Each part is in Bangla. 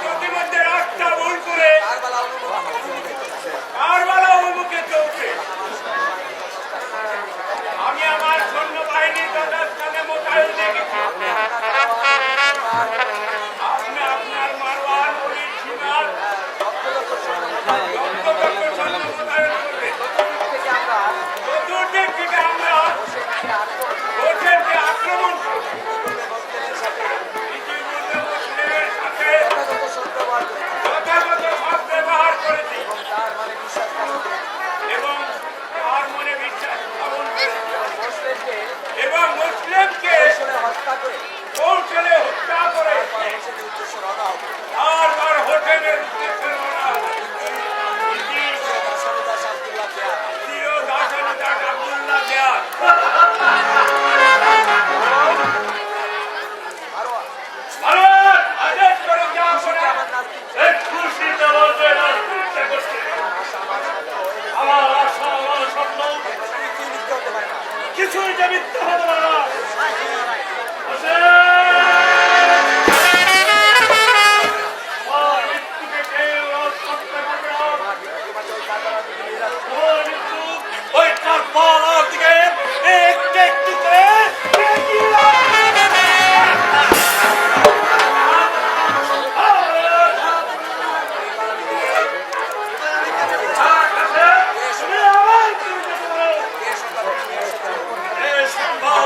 প্রতিমধ্যে রাস্তা ভুল করে কারবালা অভিমুখে চলছে। আমি আমার সৈন্যবাহিনীর যথাস্থানে মোতায়েন দেখেছি। আপনি আপনার মারওয়ান অলির সীমার সৈন্য মোতায়েন করবেন। চতুর্দিক থেকে আমরা হোসেনকে আক্রমণ করব। ইতিপূর্বে মুসলিমের সাথে যথাযথ সৎ ব্যবহার করেছি এবং তার মনে বিশ্বাস স্থাপন করেছি এবং মুসলিমকে কৌশলে হত্যা করে বারবার হোটেলের উদ্দেশ্যে রওনা হবে। প্রিয় দাসনদাস আব্দুল্লাহ দেয়ার আদেশ করে যা করে আমার আশা আমার স্বপ্ন কিছুই যে মিথ্যা হতে পারে না। ওই কারবালার দিকে একটু একটু করে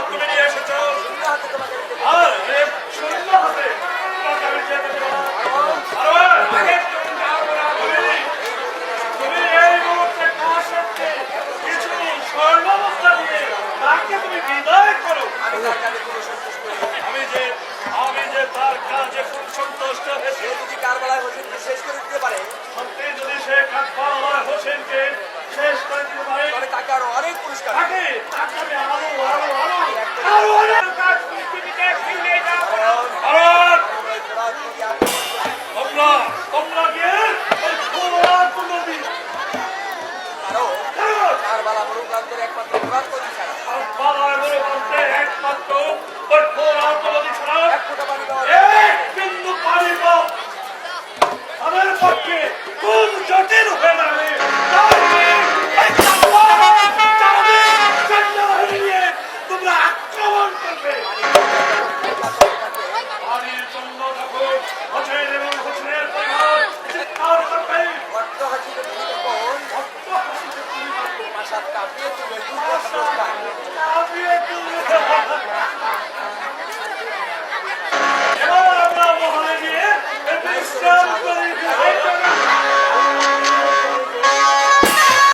তুমি নিয়ে এসেছ আর শূন্য হবে তুমি এই মুহূর্তে কাজ করতে কিছু স্বর্ণবস্তা দিয়ে তাকে তুমি বিদায় করো। আমি যে তার কাজে খুব সন্তুষ্ট হয়েছি। যদি কারবালায় হোসেনকে শেষ করে দিতে পারে, সত্যি যদি সে কারবালায় হোসেনকে শেষ করে দিতে পারে তাহলে তাকে আরো অনেক পুরস্কার তাকে আমি আরো অনেক কাজ পৃথিবীতে ফিরে যাব। তোমরা গিয়ে ওই ঘোড়ার নদী কারবালা বড় প্রান্তের একমাত্র ঘোড়ার নদী ছাড়া একমাত্র ওই ঘোড়ার নদী ছাড়া এক বিন্দু পানি পাও তাদের পক্ষে খুব জটিল হয়ে দাঁড়াবে। তোমরা আক্রমণ করবে পানির জন্য দেখো হোসেন এবং হোসেনের পরিবার চিৎকার করবে। ভক্ত হাসিতে তুমি কাঁপিয়ে তুলবে